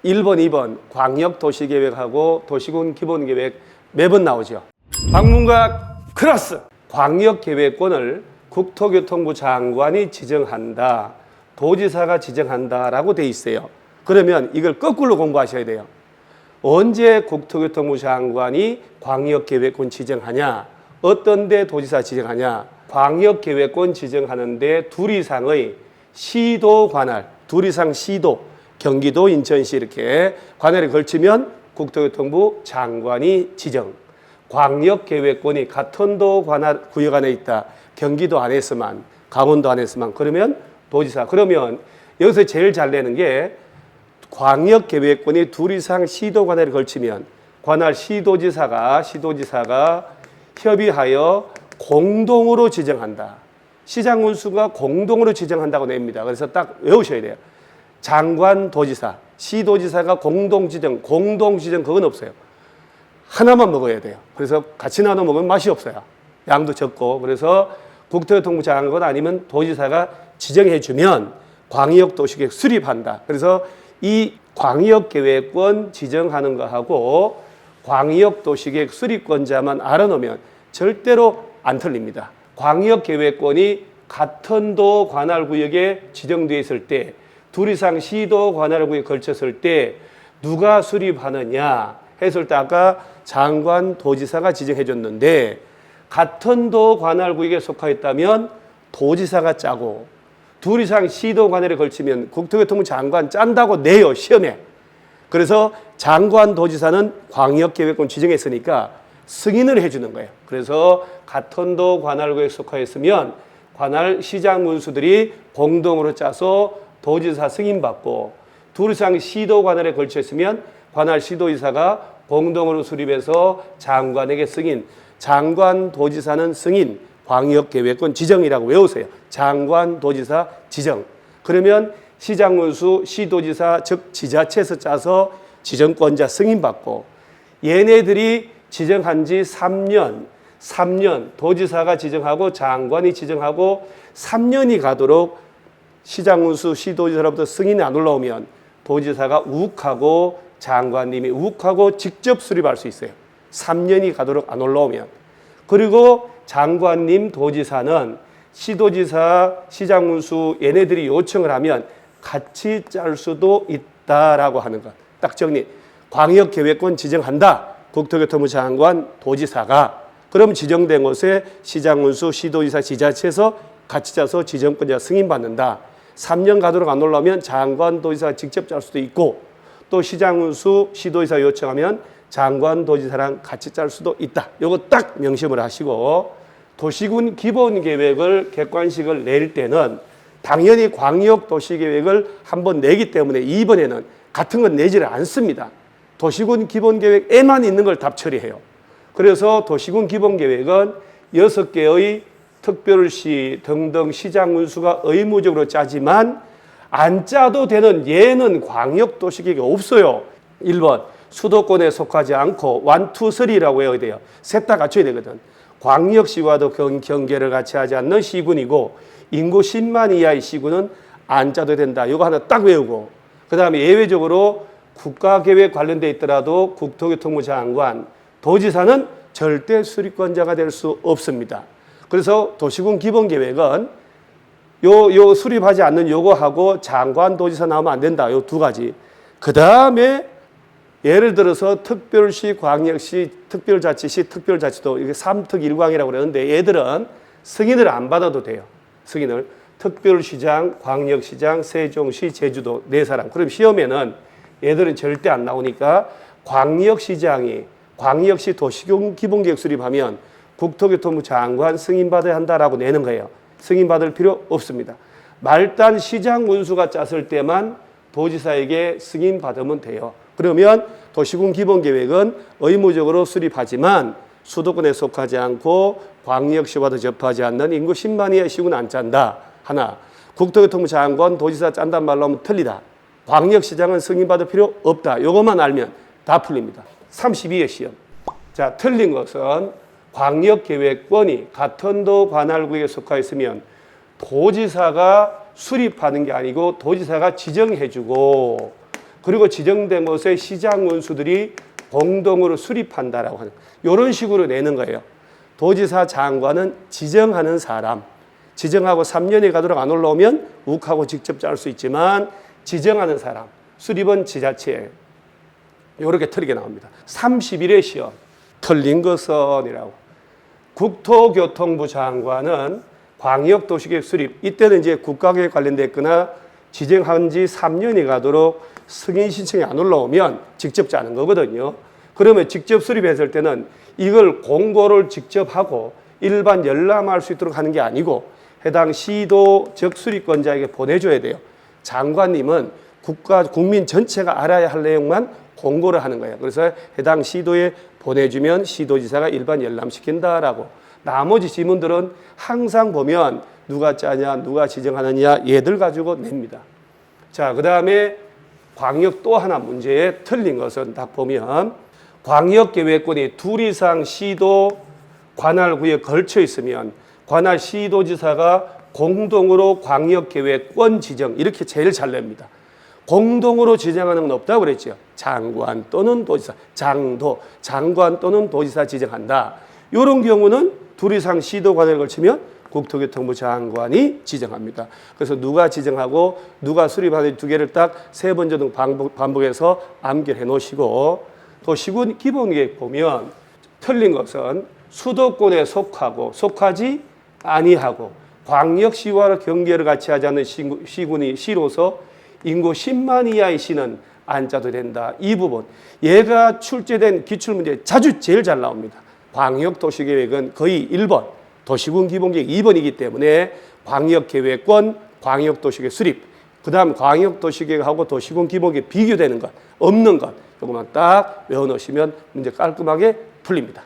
1번, 2번 광역도시계획하고 도시군 기본계획 매번 나오죠. 방문각 클래스 광역계획권을 국토교통부 장관이 지정한다, 도지사가 지정한다라고 돼 있어요. 그러면 이걸 거꾸로 공부하셔야 돼요. 언제 국토교통부 장관이 광역계획권 지정하냐, 어떤 데 도지사 지정하냐. 광역계획권 지정하는데 둘 이상의 시도 관할, 둘 이상 시도, 경기도, 인천시 이렇게 관할에 걸치면 국토교통부 장관이 지정. 광역계획권이 같은 도 관할 구역 안에 있다, 경기도 안에서만, 강원도 안에서만, 그러면 도지사. 그러면 여기서 제일 잘 내는 게 광역계획권이 둘 이상 시도 관할에 걸치면 관할 시도지사가 협의하여 공동으로 지정한다. 시장 군수가 공동으로 지정한다고 냅니다. 그래서 딱 외우셔야 돼요. 장관, 도지사, 시도지사가 공동지정 그건 없어요. 하나만 먹어야 돼요. 그래서 같이 나눠 먹으면 맛이 없어요. 양도 적고. 그래서 국토교통부 장관 아니면 도지사가 지정해주면 광역도시계획 수립한다. 그래서 이 광역계획권 지정하는 거하고 광역도시계획 수립권자만 알아놓으면 절대로 안 틀립니다. 광역계획권이 같은 도 관할구역에 지정되어 있을 때, 둘 이상 시도 관할구역에 걸쳤을 때 누가 수립하느냐 했을 때 아까 장관, 도지사가 지정해 줬는데 같은 도 관할구역에 속하였다면 도지사가 짜고, 둘 이상 시도 관할에 걸치면 국토교통부 장관 짠다고 내요, 시험에. 그래서 장관, 도지사는 광역계획권 지정했으니까 승인을 해주는 거예요. 그래서 같은 도 관할구역에 속하였으면 관할 시장 군수들이 공동으로 짜서 도지사 승인받고, 둘 이상 시도 관할에 걸쳐 있으면 관할 시도지사가 공동으로 수립해서 장관에게 승인, 장관, 도지사는 승인, 광역계획권 지정이라고 외우세요. 장관, 도지사, 지정. 그러면 시장군수, 시도지사, 즉 지자체에서 짜서 지정권자 승인받고, 얘네들이 지정한 지 3년, 도지사가 지정하고 장관이 지정하고 3년이 가도록 시장군수, 시도지사로부터 승인이 안 올라오면 도지사가 욱하고 장관님이 욱하고 직접 수립할 수 있어요. 3년이 가도록 안 올라오면. 그리고 장관님, 도지사는 시도지사, 시장군수 얘네들이 요청을 하면 같이 짤 수도 있다라고 하는 것. 딱 정리. 광역계획권 지정한다. 국토교통부 장관, 도지사가. 그럼 지정된 곳에 시장군수, 시도지사, 지자체에서 같이 짜서 지정권자 승인받는다. 3년 가도록 안 올라오면 장관, 도지사가 직접 짤 수도 있고, 또 시장군수, 시도지사 요청하면 장관, 도지사랑 같이 짤 수도 있다. 요거 딱 명심을 하시고, 도시군 기본계획을 객관식을 낼 때는 당연히 광역도시계획을 한번 내기 때문에 이번에는 같은 건 내지를 않습니다. 도시군 기본계획에만 있는 걸 답 처리해요. 그래서 도시군 기본계획은 6개의 특별시 등등 시장군수가 의무적으로 짜지만 안 짜도 되는 얘는 광역도시계획이 없어요. 1번 수도권에 속하지 않고 1, 2, 3라고 외워야 돼요. 셋 다 갖춰야 되거든. 광역시와도 경계를 같이 하지 않는 시군이고, 인구 10만 이하의 시군은 안 짜도 된다. 이거 하나 딱 외우고, 그 다음에 예외적으로 국가계획 관련돼 있더라도 국토교통부 장관, 도지사는 절대 수립권자가 될 수 없습니다. 그래서 도시군 기본계획은 요 수립하지 않는 요거하고 장관, 도지사 나오면 안 된다. 요 두 가지. 그 다음에 예를 들어서 특별시, 광역시, 특별자치시, 특별자치도 이게 3특 1광이라고 그러는데 얘들은 승인을 안 받아도 돼요. 승인을. 특별시장, 광역시장, 세종시, 제주도 4사람. 그럼 시험에는 얘들은 절대 안 나오니까 광역시장이 광역시 도시군 기본계획 수립하면 국토교통부 장관 승인받아야 한다라고 내는 거예요. 승인받을 필요 없습니다. 말단 시장 군수가 짰을 때만 도지사에게 승인받으면 돼요. 그러면 도시군 기본계획은 의무적으로 수립하지만 수도권에 속하지 않고 광역시와도 접하지 않는 인구 10만 이하의 시군은 안 짠다. 하나. 국토교통부 장관, 도지사 짠단 말로 하면 틀리다. 광역시장은 승인받을 필요 없다. 이것만 알면 다 풀립니다. 32회 시험. 자, 틀린 것은 광역계획권이 같은 도 관할구역에 속하 있으면 도지사가 수립하는 게 아니고 도지사가 지정해주고, 그리고 지정된 곳에 시장 운수들이 공동으로 수립한다라고 하는 이런 식으로 내는 거예요. 도지사 장관은 지정하는 사람, 지정하고 3년이 가도록 안 올라오면 욱하고 직접 짤 수 있지만 지정하는 사람, 수립은 지자체예요. 이렇게 틀리게 나옵니다. 31회 시험, 틀린 것은이라고. 국토교통부 장관은 광역도시계획 수립, 이때는 이제 국가계획 관련됐거나 지정한 지 3년이 가도록 승인 신청이 안 올라오면 직접 짜는 거거든요. 그러면 직접 수립했을 때는 이걸 공고를 직접 하고 일반 열람할 수 있도록 하는 게 아니고 해당 시도 즉 수립권자에게 보내줘야 돼요. 장관님은 국민 전체가 알아야 할 내용만 공고를 하는 거예요. 그래서 해당 시도에 보내주면 시도지사가 일반 열람시킨다라고. 나머지 지문들은 항상 보면 누가 짜냐, 누가 지정하느냐 얘들 가지고 냅니다. 자, 그 다음에 광역 또 하나 문제에 틀린 것은 딱 보면 광역계획권이 둘 이상 시도 관할구에 걸쳐 있으면 관할 시도지사가 공동으로 광역계획권 지정 이렇게 제일 잘 냅니다. 공동으로 지정하는 건 없다고 그랬죠. 장관 또는 도지사, 장관 또는 도지사 지정한다. 이런 경우는 둘 이상 시도 관할에 걸치면 국토교통부 장관이 지정합니다. 그래서 누가 지정하고 누가 수립하는 두 개를 딱 세 번 정도 반복해서 암기해 놓으시고 또 시군 기본계획 보면 틀린 것은 수도권에 속하지 아니하고 광역시와 경계를 같이 하지 않는 시군이 시로서 인구 10만 이하의 시는 안 짜도 된다. 이 부분 얘가 출제된 기출문제 자주 제일 잘 나옵니다. 광역도시계획은 거의 1번, 도시군 기본계획 2번이기 때문에 광역계획권, 광역도시계획 수립, 그 다음 광역도시계획하고 도시군 기본계획 비교되는 것, 없는 것, 이것만 딱 외워놓으시면 문제 깔끔하게 풀립니다.